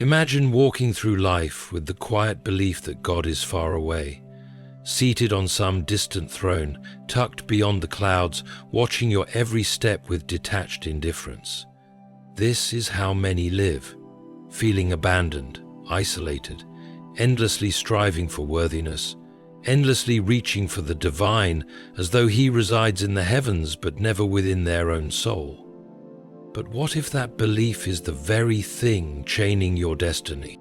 Imagine walking through life with the quiet belief that God is far away, seated on some distant throne, tucked beyond the clouds, watching your every step with detached indifference. This is how many live, feeling abandoned, isolated, endlessly striving for worthiness, endlessly reaching for the divine as though he resides in the heavens but never within their own soul. But what if that belief is the very thing chaining your destiny?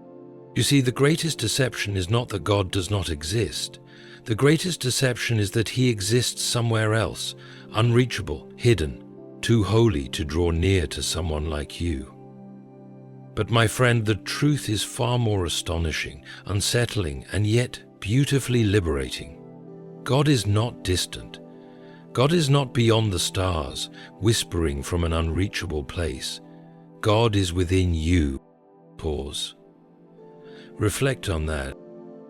You see, the greatest deception is not that God does not exist. The greatest deception is that he exists somewhere else, unreachable, hidden, too holy to draw near to someone like you. But my friend, the truth is far more astonishing, unsettling, and yet beautifully liberating. God is not distant. God is not beyond the stars, whispering from an unreachable place. God is within you. Pause. Reflect on that.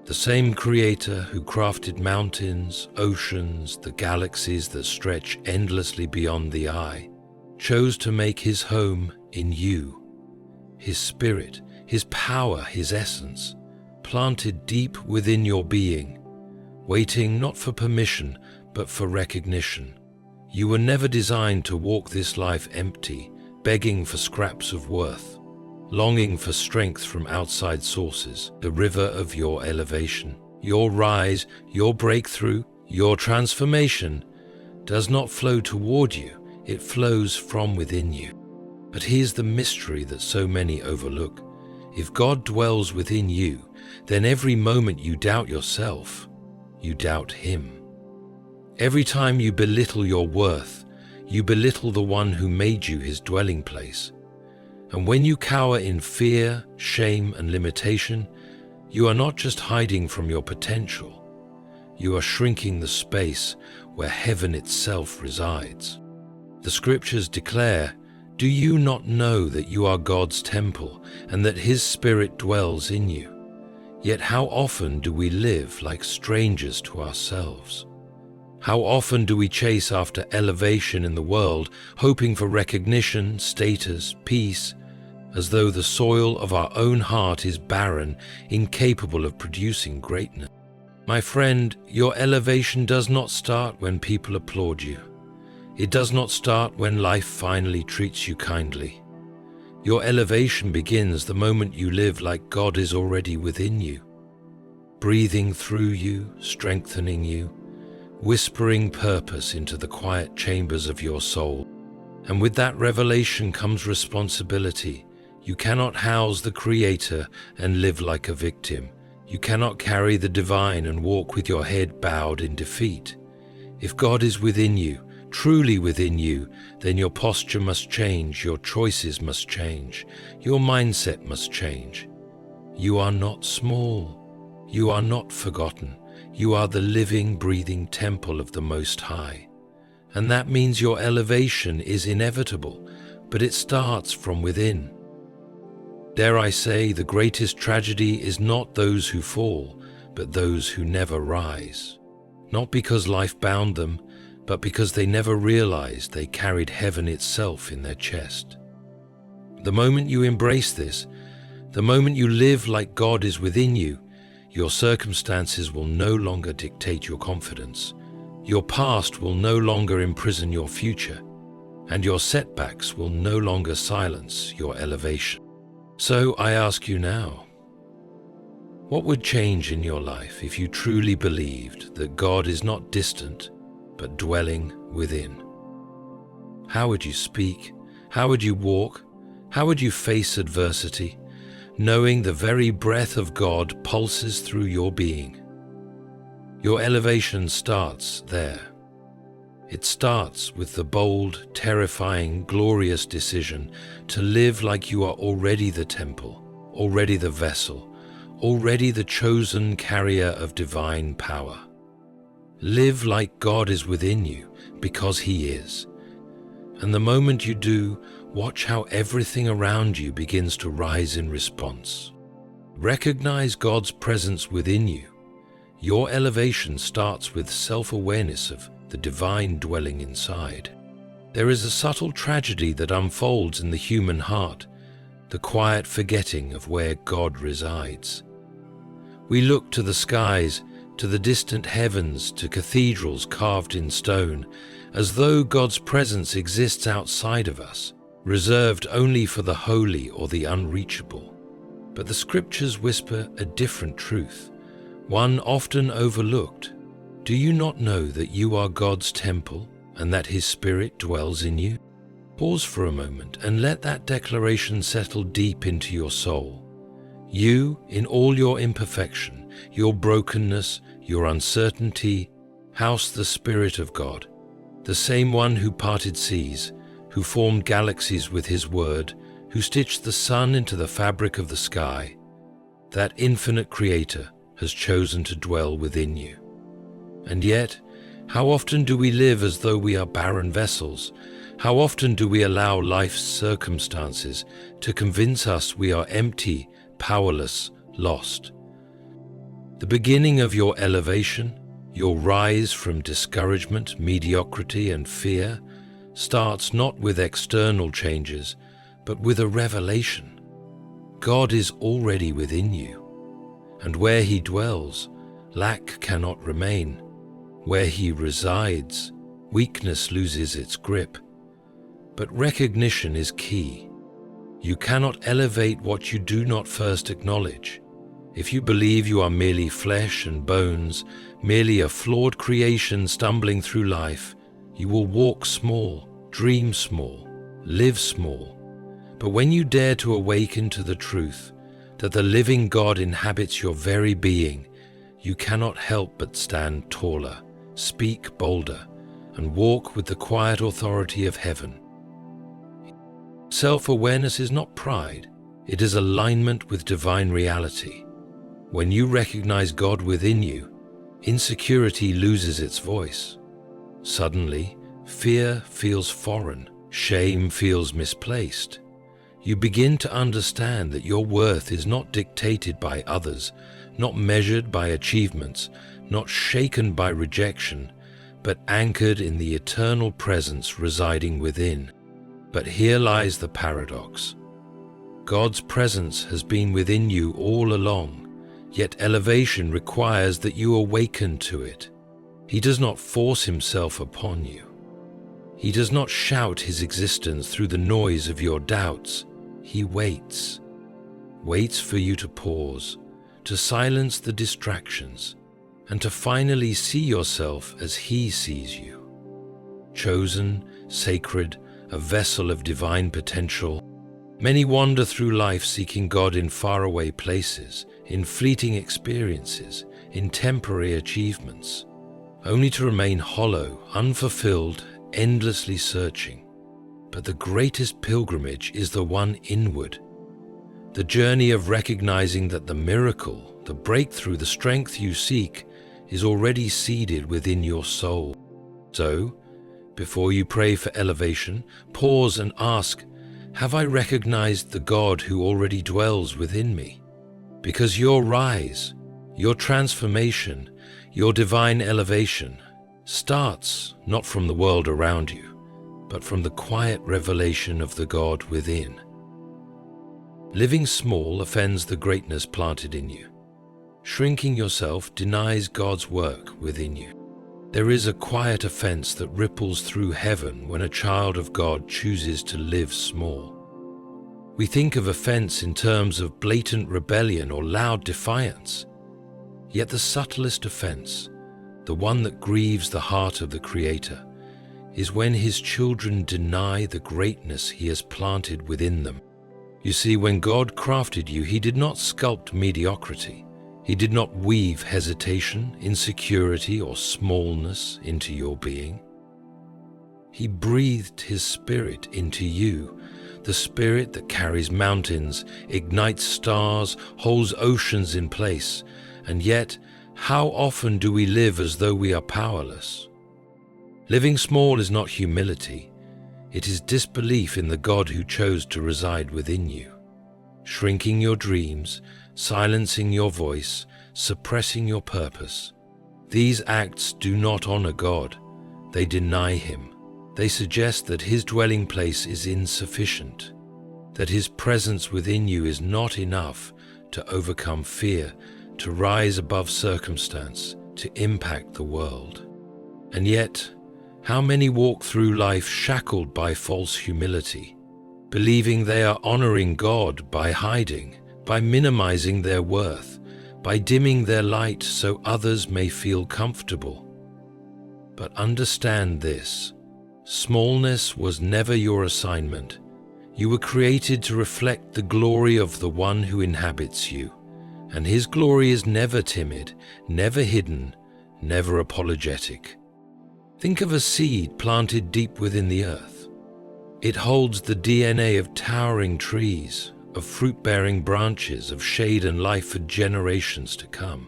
The same Creator who crafted mountains, oceans, the galaxies that stretch endlessly beyond the eye, chose to make his home in you. His spirit, his power, his essence, planted deep within your being, waiting not for permission, but for recognition. You were never designed to walk this life empty, begging for scraps of worth, longing for strength from outside sources. The river of your elevation, your rise, your breakthrough, your transformation does not flow toward you, it flows from within you. But here's the mystery that so many overlook. If God dwells within you, then every moment you doubt yourself, you doubt him. Every time you belittle your worth, you belittle the one who made you his dwelling place. And when you cower in fear, shame, and limitation, you are not just hiding from your potential, you are shrinking the space where heaven itself resides. The scriptures declare, "Do you not know that you are God's temple and that his spirit dwells in you?" Yet how often do we live like strangers to ourselves? How often do we chase after elevation in the world, hoping for recognition, status, peace, as though the soil of our own heart is barren, incapable of producing greatness? My friend, your elevation does not start when people applaud you. It does not start when life finally treats you kindly. Your elevation begins the moment you live like God is already within you, breathing through you, strengthening you, whispering purpose into the quiet chambers of your soul. And with that revelation comes responsibility. You cannot house the Creator and live like a victim. You cannot carry the divine and walk with your head bowed in defeat. If God is within you, truly within you, then your posture must change, your choices must change, your mindset must change. You are not small. You are not forgotten. You are the living, breathing temple of the Most High. And that means your elevation is inevitable, but it starts from within. Dare I say, the greatest tragedy is not those who fall, but those who never rise. Not because life bound them, but because they never realized they carried heaven itself in their chest. The moment you embrace this, the moment you live like God is within you, your circumstances will no longer dictate your confidence. Your past will no longer imprison your future, and your setbacks will no longer silence your elevation. So I ask you now, what would change in your life if you truly believed that God is not distant, but dwelling within? How would you speak? How would you walk? How would you face adversity, knowing the very breath of God pulses through your being? Your elevation starts there. It starts with the bold, terrifying, glorious decision to live like you are already the temple, already the vessel, already the chosen carrier of divine power. Live like God is within you because He is. And the moment you do, watch how everything around you begins to rise in response. Recognize God's presence within you. Your elevation starts with self-awareness of the divine dwelling inside. There is a subtle tragedy that unfolds in the human heart. the quiet forgetting of where God resides. We look to the skies, to the distant heavens, to cathedrals carved in stone, as though God's presence exists outside of us, reserved only for the holy or the unreachable. But the scriptures whisper a different truth, one often overlooked. Do you not know that you are God's temple and that His Spirit dwells in you? Pause for a moment and let that declaration settle deep into your soul. You, in all your imperfection, your brokenness, your uncertainty, house the Spirit of God, the same one who parted seas, who formed galaxies with His word, who stitched the sun into the fabric of the sky. That infinite Creator has chosen to dwell within you. And yet, how often do we live as though we are barren vessels? How often do we allow life's circumstances to convince us we are empty, powerless, lost? The beginning of your elevation, your rise from discouragement, mediocrity, and fear, starts not with external changes, but with a revelation. God is already within you, and where He dwells, lack cannot remain. Where He resides, weakness loses its grip. But recognition is key. You cannot elevate what you do not first acknowledge. If you believe you are merely flesh and bones, merely a flawed creation stumbling through life, you will walk small, dream small, live small. But when you dare to awaken to the truth that the living God inhabits your very being, you cannot help but stand taller, speak bolder, and walk with the quiet authority of heaven. Self-awareness is not pride, it is alignment with divine reality. When you recognize God within you, insecurity loses its voice. Suddenly, fear feels foreign, shame feels misplaced. You begin to understand that your worth is not dictated by others, not measured by achievements, not shaken by rejection, but anchored in the eternal presence residing within. But here lies the paradox. God's presence has been within you all along, yet elevation requires that you awaken to it. He does not force Himself upon you. He does not shout His existence through the noise of your doubts. He waits for you to pause, to silence the distractions, and to finally see yourself as He sees you. Chosen, sacred, a vessel of divine potential. Many wander through life seeking God in faraway places, in fleeting experiences, in temporary achievements, only to remain hollow, unfulfilled, endlessly searching. But the greatest pilgrimage is the one inward, the journey of recognizing that the miracle, the breakthrough, the strength you seek is already seeded within your soul. So, before you pray for elevation, pause and ask, have I recognized the God who already dwells within me? Because your rise, your transformation, your divine elevation starts not from the world around you, but from the quiet revelation of the God within. Living small offends the greatness planted in you. Shrinking yourself denies God's work within you. There is a quiet offense that ripples through heaven when a child of God chooses to live small. We think of offense in terms of blatant rebellion or loud defiance. Yet the subtlest offense, the one that grieves the heart of the Creator, is when His children deny the greatness He has planted within them. You see, when God crafted you, He did not sculpt mediocrity. He did not weave hesitation, insecurity, or smallness into your being. He breathed His Spirit into you, the Spirit that carries mountains, ignites stars, holds oceans in place. And yet, how often do we live as though we are powerless? Living small is not humility. It is disbelief in the God who chose to reside within you. Shrinking your dreams, silencing your voice, suppressing your purpose. These acts do not honor God. They deny Him. They suggest that His dwelling place is insufficient. that His presence within you is not enough to overcome fear, to rise above circumstance, to impact the world. And yet, how many walk through life shackled by false humility, believing they are honoring God by hiding, by minimizing their worth, by dimming their light so others may feel comfortable. But understand this: smallness was never your assignment. You were created to reflect the glory of the one who inhabits you, and His glory is never timid, never hidden, never apologetic. Think of a seed planted deep within the earth. It holds the DNA of towering trees, of fruit-bearing branches, of shade and life for generations to come.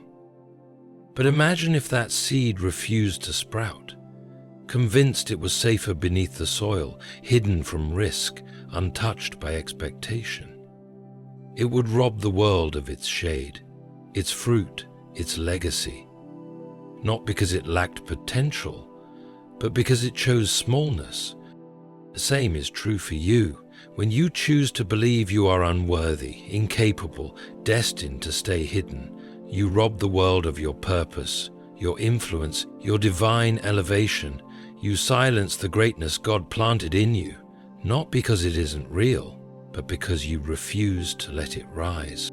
But imagine if that seed refused to sprout, convinced it was safer beneath the soil, hidden from risk, untouched by expectation. It would rob the world of its shade, its fruit, its legacy. Not because it lacked potential, but because it chose smallness. The same is true for you. When you choose to believe you are unworthy, incapable, destined to stay hidden, you rob the world of your purpose, your influence, your divine elevation. You silence the greatness God planted in you, not because it isn't real, but because you refuse to let it rise.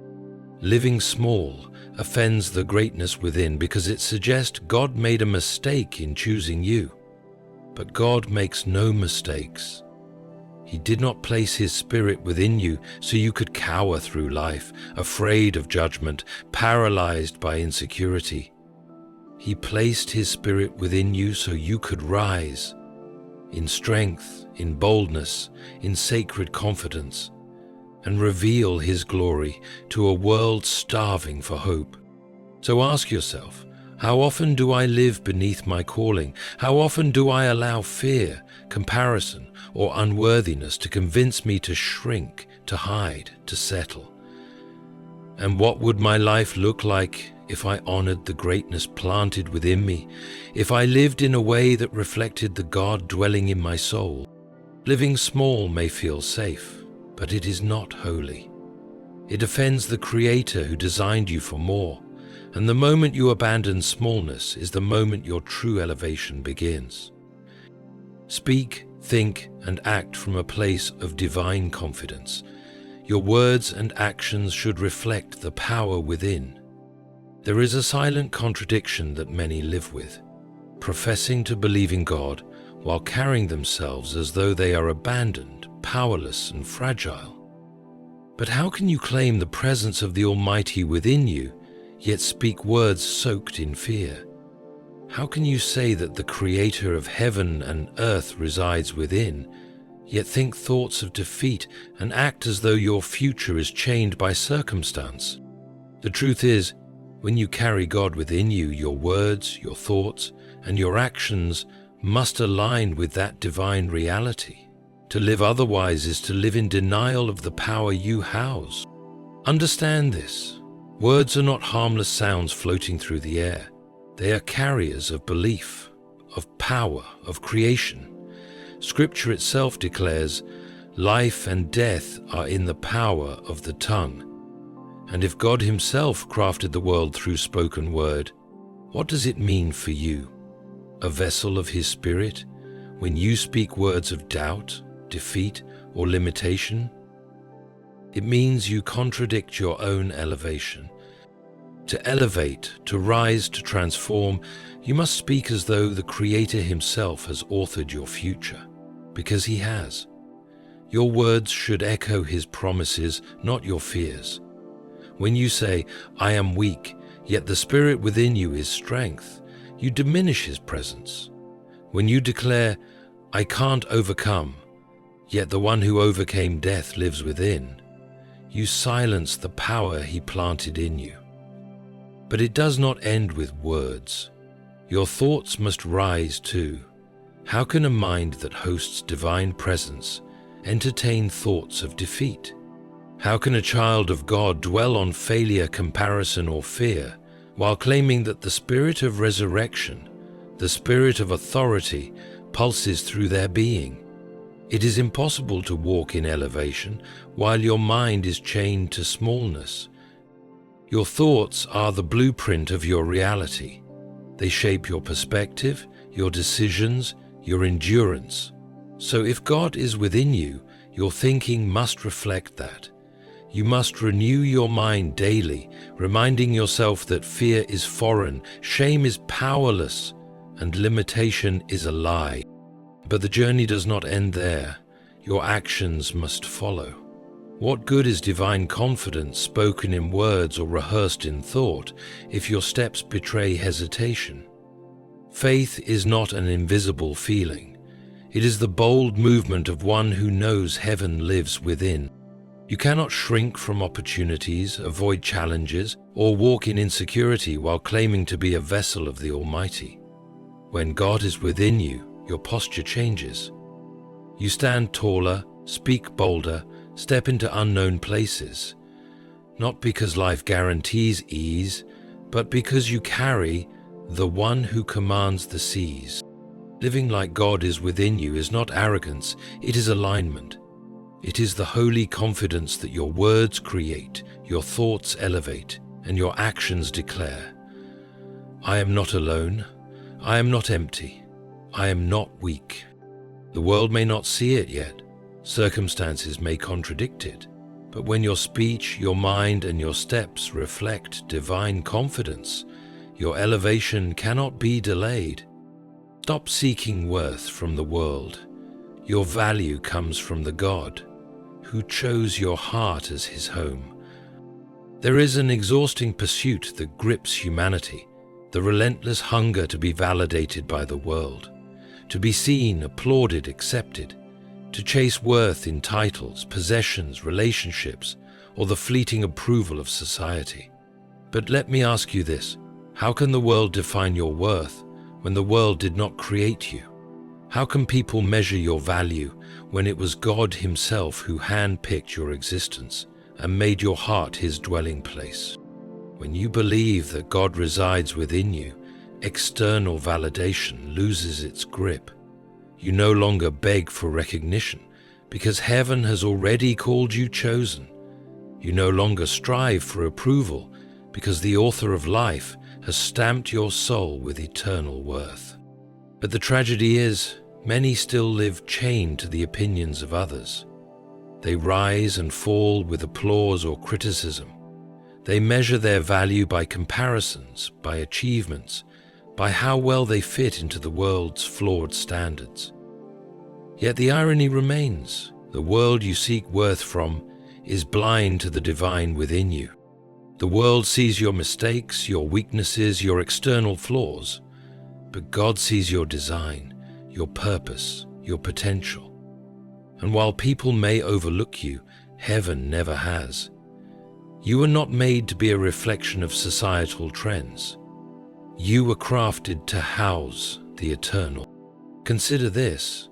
Living small offends the greatness within because it suggests God made a mistake in choosing you. But God makes no mistakes. He did not place His Spirit within you so you could cower through life, afraid of judgment, paralyzed by insecurity. He placed His Spirit within you so you could rise, in strength, in boldness, in sacred confidence, and reveal His glory to a world starving for hope. So ask yourself, how often do I live beneath my calling? How often do I allow fear, comparison, or unworthiness to convince me to shrink, to hide, to settle? And what would my life look like if I honored the greatness planted within me, if I lived in a way that reflected the God dwelling in my soul? Living small may feel safe, but it is not holy. It offends the Creator who designed you for more. And the moment you abandon smallness is the moment your true elevation begins. Speak, think, and act from a place of divine confidence. Your words and actions should reflect the power within. There is a silent contradiction that many live with, professing to believe in God while carrying themselves as though they are abandoned, powerless, and fragile. But how can you claim the presence of the Almighty within you, yet speak words soaked in fear? How can you say that the Creator of heaven and earth resides within, yet think thoughts of defeat and act as though your future is chained by circumstance? The truth is, when you carry God within you, your words, your thoughts, and your actions must align with that divine reality. To live otherwise is to live in denial of the power you house. Understand this. Words are not harmless sounds floating through the air. They are carriers of belief, of power, of creation. Scripture itself declares, life and death are in the power of the tongue. And if God Himself crafted the world through spoken word, what does it mean for you? A vessel of His Spirit, when you speak words of doubt, defeat, or limitation? It means you contradict your own elevation. To elevate, to rise, to transform, you must speak as though the Creator Himself has authored your future, because He has. Your words should echo His promises, not your fears. When you say, I am weak, yet the Spirit within you is strength, you diminish His presence. When you declare, I can't overcome, yet the one who overcame death lives within, you silence the power He planted in you. But it does not end with words. Your thoughts must rise too. How can a mind that hosts divine presence entertain thoughts of defeat? How can a child of God dwell on failure, comparison, or fear, while claiming that the Spirit of resurrection, the Spirit of authority, pulses through their being? It is impossible to walk in elevation while your mind is chained to smallness. Your thoughts are the blueprint of your reality. They shape your perspective, your decisions, your endurance. So if God is within you, your thinking must reflect that. You must renew your mind daily, reminding yourself that fear is foreign, shame is powerless, and limitation is a lie. But the journey does not end there. Your actions must follow. What good is divine confidence spoken in words or rehearsed in thought if your steps betray hesitation? Faith is not an invisible feeling. It is the bold movement of one who knows heaven lives within. You cannot shrink from opportunities, avoid challenges, or walk in insecurity while claiming to be a vessel of the Almighty. When God is within you, your posture changes. You stand taller, speak bolder, step into unknown places, not because life guarantees ease, but because you carry the one who commands the seas. Living like God is within you is not arrogance, it is alignment. It is the holy confidence that your words create, your thoughts elevate, and your actions declare. I am not alone. I am not empty. I am not weak. The world may not see it yet. Circumstances may contradict it. But when your speech, your mind, and your steps reflect divine confidence, your elevation cannot be delayed. Stop seeking worth from the world. Your value comes from the God who chose your heart as his home. There is an exhausting pursuit that grips humanity, the relentless hunger to be validated by the world, to be seen, applauded, accepted, to chase worth in titles, possessions, relationships, or the fleeting approval of society. But let me ask you this, how can the world define your worth when the world did not create you? How can people measure your value when it was God himself who handpicked your existence and made your heart his dwelling place? When you believe that God resides within you, external validation loses its grip. You no longer beg for recognition because heaven has already called you chosen. You no longer strive for approval because the author of life has stamped your soul with eternal worth. But the tragedy is, many still live chained to the opinions of others. They rise and fall with applause or criticism. They measure their value by comparisons, by achievements, by how well they fit into the world's flawed standards. Yet the irony remains, the world you seek worth from is blind to the divine within you. The world sees your mistakes, your weaknesses, your external flaws, but God sees your design, your purpose, your potential. And while people may overlook you, heaven never has. You were not made to be a reflection of societal trends. You were crafted to house the eternal. Consider this.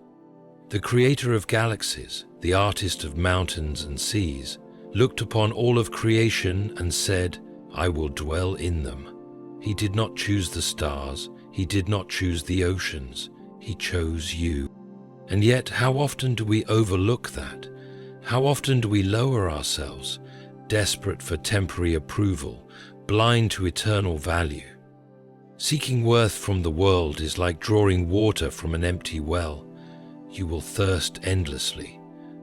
The creator of galaxies, the artist of mountains and seas, looked upon all of creation and said, I will dwell in them. He did not choose the stars. He did not choose the oceans. He chose you. And yet, how often do we overlook that? How often do we lower ourselves, desperate for temporary approval, blind to eternal value? Seeking worth from the world is like drawing water from an empty well. You will thirst endlessly.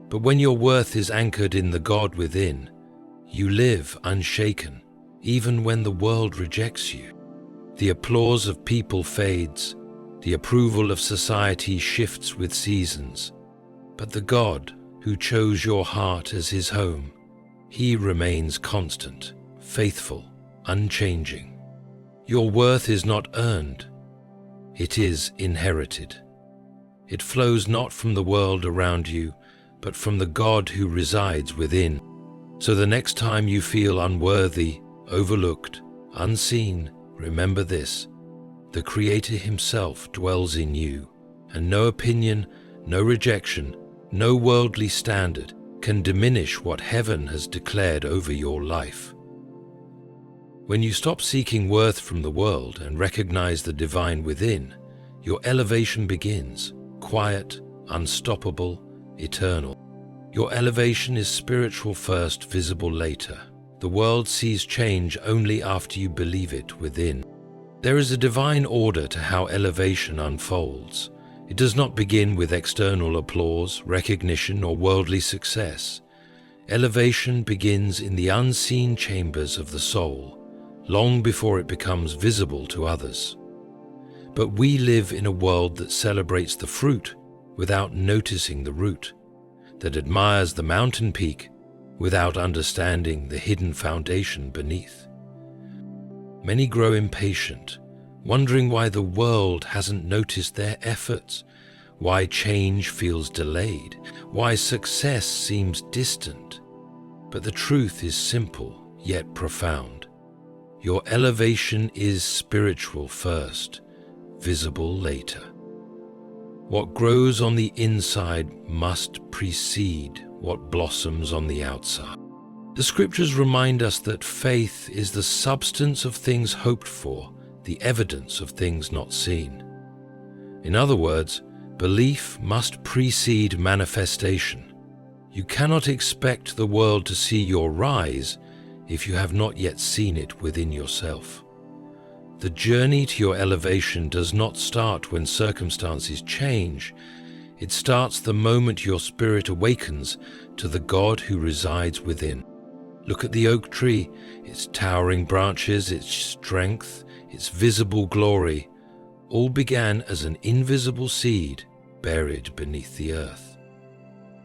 But when your worth is anchored in the God within, you live unshaken, even when the world rejects you. The applause of people fades. The approval of society shifts with seasons. But the God who chose your heart as his home, he remains constant, faithful, unchanging. Your worth is not earned. It is inherited. It flows not from the world around you, but from the God who resides within. So the next time you feel unworthy, overlooked, unseen, remember this. The Creator himself dwells in you, and no opinion, no rejection, no worldly standard can diminish what heaven has declared over your life. When you stop seeking worth from the world and recognize the divine within, your elevation begins, quiet, unstoppable, eternal. Your elevation is spiritual first, visible later. The world sees change only after you believe it within. There is a divine order to how elevation unfolds. It does not begin with external applause, recognition, or worldly success. Elevation begins in the unseen chambers of the soul, long before it becomes visible to others. But we live in a world that celebrates the fruit without noticing the root, that admires the mountain peak without understanding the hidden foundation beneath. Many grow impatient, wondering why the world hasn't noticed their efforts, why change feels delayed, why success seems distant. But the truth is simple, yet profound. Your elevation is spiritual first, visible later. What grows on the inside must precede what blossoms on the outside. The scriptures remind us that faith is the substance of things hoped for, the evidence of things not seen. In other words, belief must precede manifestation. You cannot expect the world to see your rise if you have not yet seen it within yourself. The journey to your elevation does not start when circumstances change. It starts the moment your spirit awakens to the God who resides within. Look at the oak tree, its towering branches, its strength, its visible glory, all began as an invisible seed buried beneath the earth.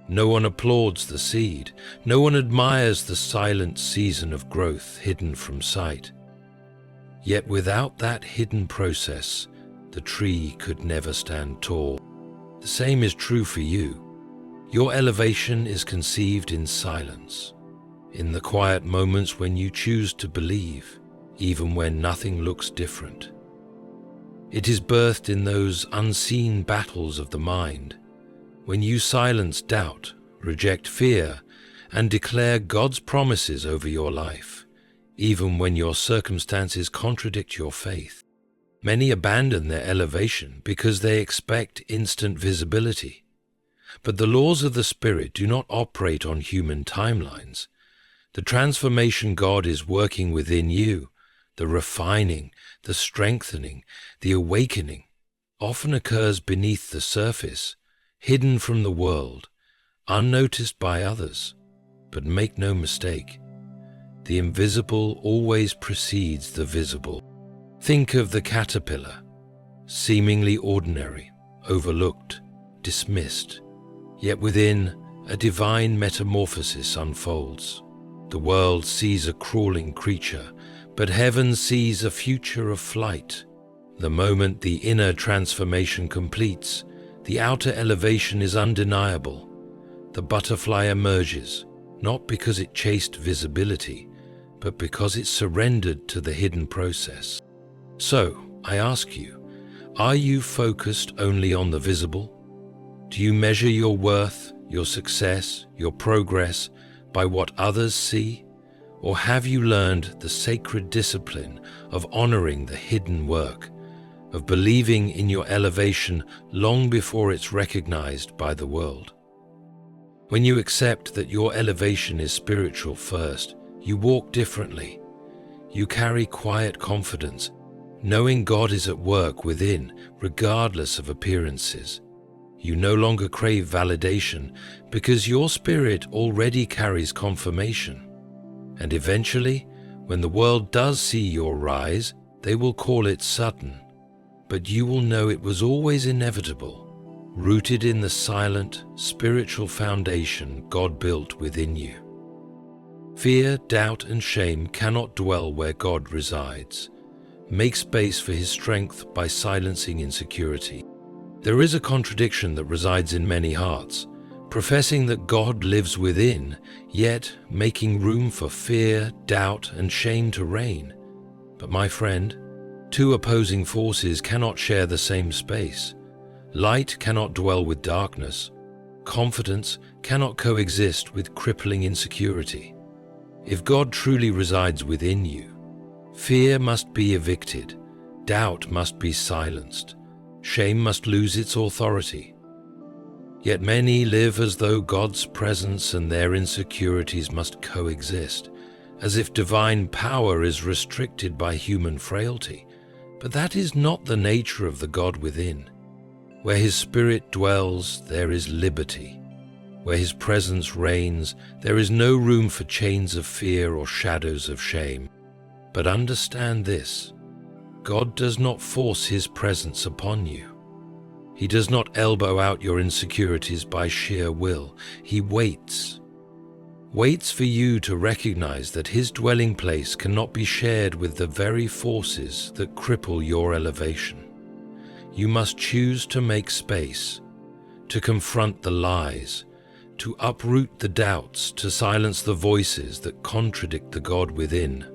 No one applauds the seed. No one admires the silent season of growth hidden from sight. Yet without that hidden process, the tree could never stand tall. The same is true for you. Your elevation is conceived in silence, in the quiet moments when you choose to believe, even when nothing looks different. It is birthed in those unseen battles of the mind, when you silence doubt, reject fear, and declare God's promises over your life, even when your circumstances contradict your faith. Many abandon their elevation because they expect instant visibility. But the laws of the Spirit do not operate on human timelines. The transformation God is working within you, the refining, the strengthening, the awakening, often occurs beneath the surface, hidden from the world, unnoticed by others. But make no mistake, the invisible always precedes the visible. Think of the caterpillar, seemingly ordinary, overlooked, dismissed, yet within a divine metamorphosis unfolds. The world sees a crawling creature, but heaven sees a future of flight. The moment the inner transformation completes, the outer elevation is undeniable. The butterfly emerges, not because it chased visibility, but because it surrendered to the hidden process. So, I ask you, are you focused only on the visible? Do you measure your worth, your success, your progress by what others see? Or have you learned the sacred discipline of honoring the hidden work, of believing in your elevation long before it's recognized by the world? When you accept that your elevation is spiritual first, you walk differently. You carry quiet confidence, knowing God is at work within, regardless of appearances. You no longer crave validation because your spirit already carries confirmation. And eventually, when the world does see your rise, they will call it sudden. But you will know it was always inevitable, rooted in the silent, spiritual foundation God built within you. Fear, doubt, and shame cannot dwell where God resides. Make space for His strength by silencing insecurity. There is a contradiction that resides in many hearts, professing that God lives within, yet making room for fear, doubt, and shame to reign. But my friend, two opposing forces cannot share the same space. Light cannot dwell with darkness. Confidence cannot coexist with crippling insecurity. If God truly resides within you, fear must be evicted, doubt must be silenced, shame must lose its authority. Yet many live as though God's presence and their insecurities must coexist, as if divine power is restricted by human frailty. But that is not the nature of the God within. Where His Spirit dwells, there is liberty. Where His presence reigns, there is no room for chains of fear or shadows of shame. But understand this: God does not force His presence upon you. He does not elbow out your insecurities by sheer will. He waits for you to recognize that His dwelling place cannot be shared with the very forces that cripple your elevation. You must choose to make space, to confront the lies, to uproot the doubts, to silence the voices that contradict the God within.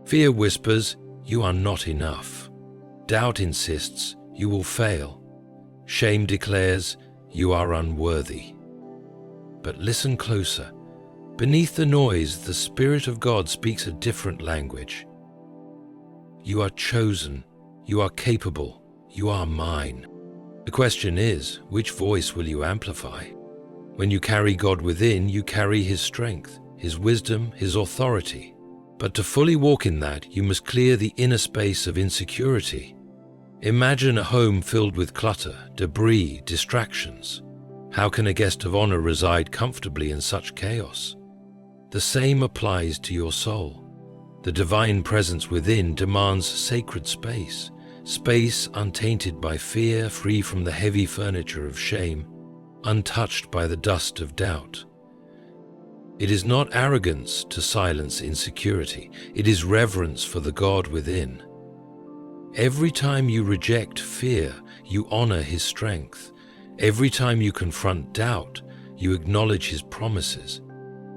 Fear whispers, "You are not enough." Doubt insists, "You will fail." Shame declares, "You are unworthy." But listen closer. Beneath the noise, the Spirit of God speaks a different language. You are chosen. You are capable. You are mine. The question is, which voice will you amplify? When you carry God within, you carry His strength, His wisdom, His authority. But to fully walk in that, you must clear the inner space of insecurity. Imagine a home filled with clutter, debris, distractions. How can a guest of honor reside comfortably in such chaos? The same applies to your soul. The divine presence within demands sacred space, space untainted by fear, free from the heavy furniture of shame, untouched by the dust of doubt. It is not arrogance to silence insecurity. It is reverence for the God within. Every time you reject fear, you honor His strength. Every time you confront doubt, you acknowledge His promises.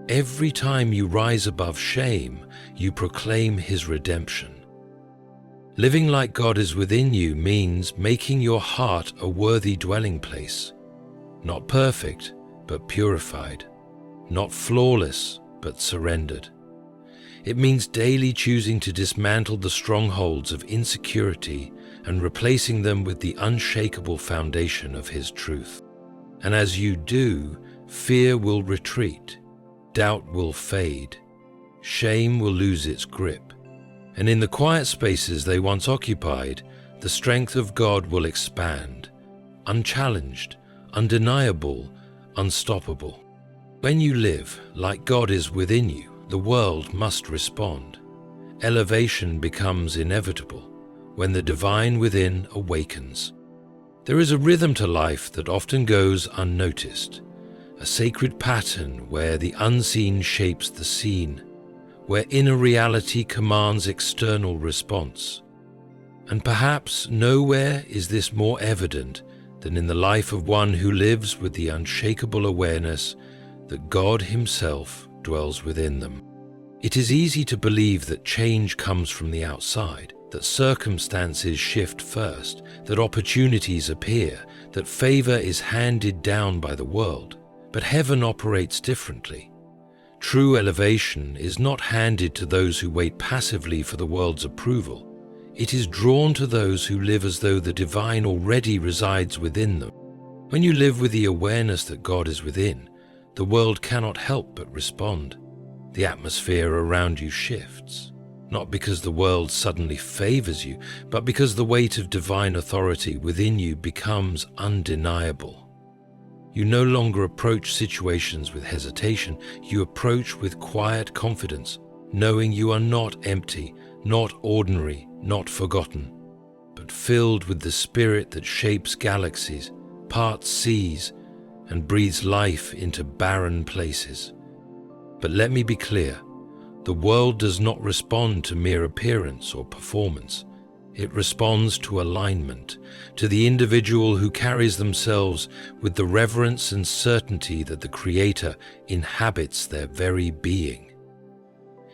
Every time you rise above shame, you proclaim His redemption. Living like God is within you means making your heart a worthy dwelling place. Not perfect, but purified. Not flawless, but surrendered. It means daily choosing to dismantle the strongholds of insecurity and replacing them with the unshakable foundation of His truth. And as you do, fear will retreat, doubt will fade, shame will lose its grip, and in the quiet spaces they once occupied, the strength of God will expand, unchallenged, undeniable, unstoppable. When you live like God is within you, the world must respond. Elevation becomes inevitable when the divine within awakens. There is a rhythm to life that often goes unnoticed, a sacred pattern where the unseen shapes the seen, where inner reality commands external response. And perhaps nowhere is this more evident than in the life of one who lives with the unshakable awareness that God Himself dwells within them. It is easy to believe that change comes from the outside, that circumstances shift first, that opportunities appear, that favor is handed down by the world. But heaven operates differently. True elevation is not handed to those who wait passively for the world's approval. It is drawn to those who live as though the divine already resides within them. When you live with the awareness that God is within, the world cannot help but respond. The atmosphere around you shifts, not because the world suddenly favors you, but because the weight of divine authority within you becomes undeniable. You no longer approach situations with hesitation. You approach with quiet confidence, knowing you are not empty, not ordinary, not forgotten, but filled with the Spirit that shapes galaxies, parts seas, and breathes life into barren places. But let me be clear, the world does not respond to mere appearance or performance. It responds to alignment, to the individual who carries themselves with the reverence and certainty that the Creator inhabits their very being.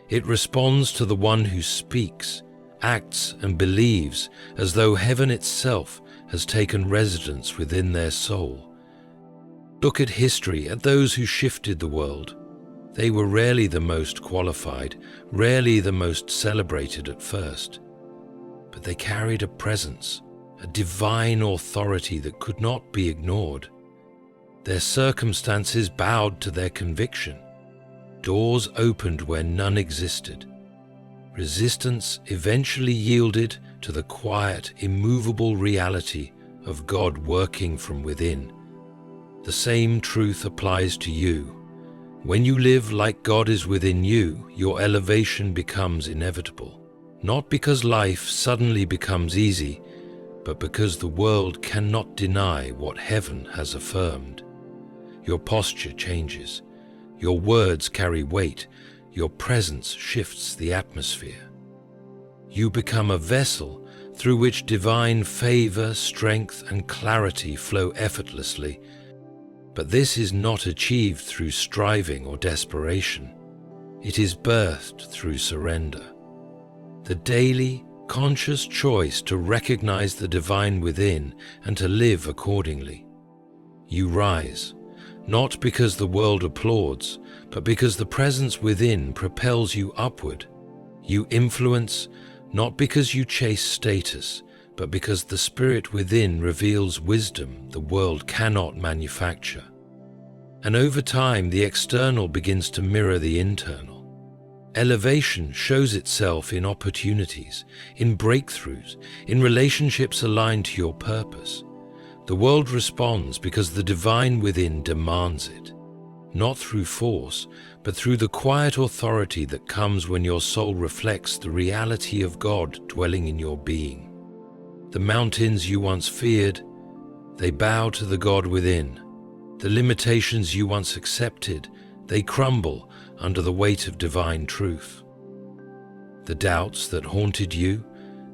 It responds to the one who speaks, acts, and believes as though heaven itself has taken residence within their soul. Look at history, at those who shifted the world. They were rarely the most qualified, rarely the most celebrated at first. But they carried a presence, a divine authority that could not be ignored. Their circumstances bowed to their conviction. Doors opened where none existed. Resistance eventually yielded to the quiet, immovable reality of God working from within. The same truth applies to you. When you live like God is within you, your elevation becomes inevitable. Not because life suddenly becomes easy, but because the world cannot deny what heaven has affirmed. Your posture changes. Your words carry weight. Your presence shifts the atmosphere. You become a vessel through which divine favor, strength, and clarity flow effortlessly. But this is not achieved through striving or desperation. It is birthed through surrender. The daily, conscious choice to recognize the divine within and to live accordingly. You rise, not because the world applauds, but because the presence within propels you upward. You influence, not because you chase status, but because the spirit within reveals wisdom the world cannot manufacture. And over time, the external begins to mirror the internal. Elevation shows itself in opportunities, in breakthroughs, in relationships aligned to your purpose. The world responds because the divine within demands it, not through force, but through the quiet authority that comes when your soul reflects the reality of God dwelling in your being. The mountains you once feared, they bow to the God within. The limitations you once accepted, they crumble under the weight of divine truth. The doubts that haunted you,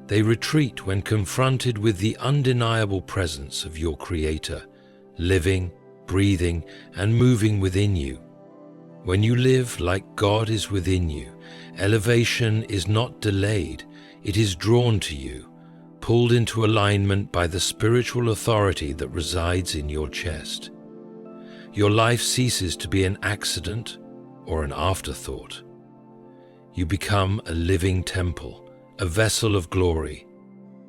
they retreat when confronted with the undeniable presence of your Creator, living, breathing, and moving within you. When you live like God is within you, elevation is not delayed, it is drawn to you, pulled into alignment by the spiritual authority that resides in your chest. Your life ceases to be an accident or an afterthought. You become a living temple, a vessel of glory,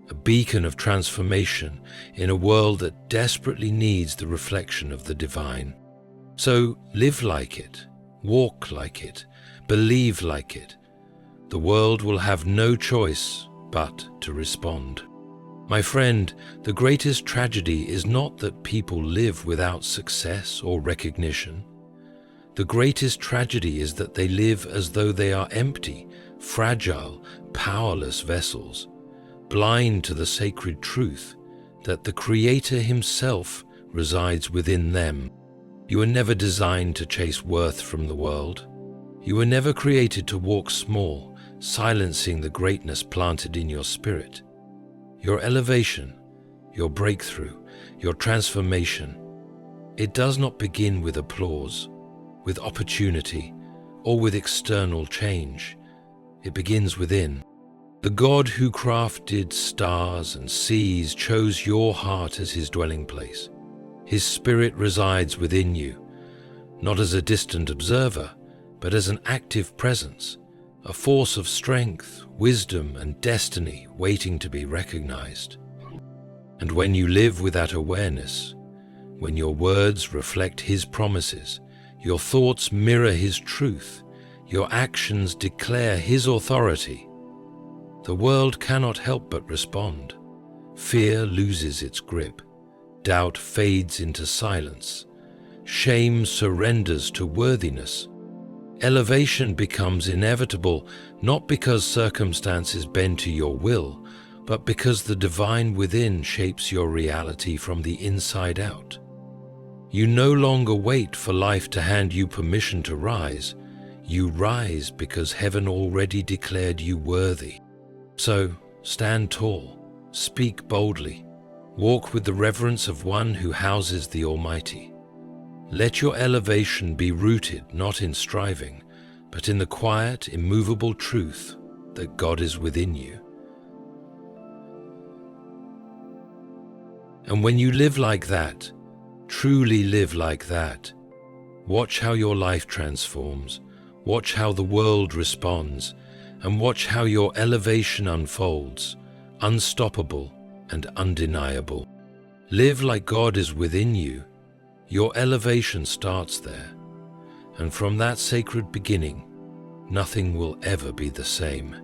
a beacon of transformation in a world that desperately needs the reflection of the divine. So live like it, walk like it, believe like it. The world will have no choice but to respond. My friend, the greatest tragedy is not that people live without success or recognition. The greatest tragedy is that they live as though they are empty, fragile, powerless vessels, blind to the sacred truth that the Creator Himself resides within them. You were never designed to chase worth from the world. You were never created to walk small, silencing the greatness planted in your spirit. Your elevation, your breakthrough, your transformation, it does not begin with applause, with opportunity, or with external change. It begins within. The God who crafted stars and seas chose your heart as His dwelling place. His Spirit resides within you, not as a distant observer, but as an active presence, a force of strength, wisdom, and destiny waiting to be recognized. And when you live with that awareness, when your words reflect His promises, your thoughts mirror His truth, your actions declare His authority, the world cannot help but respond. Fear loses its grip, doubt fades into silence, shame surrenders to worthiness. Elevation becomes inevitable not because circumstances bend to your will, but because the divine within shapes your reality from the inside out. You no longer wait for life to hand you permission to rise. You rise because heaven already declared you worthy. So stand tall, speak boldly, walk with the reverence of one who houses the Almighty. Let your elevation be rooted not in striving, but in the quiet, immovable truth that God is within you. And when you live like that, truly live like that, watch how your life transforms, watch how the world responds, and watch how your elevation unfolds, unstoppable and undeniable. Live like God is within you. Your elevation starts there, and from that sacred beginning, nothing will ever be the same.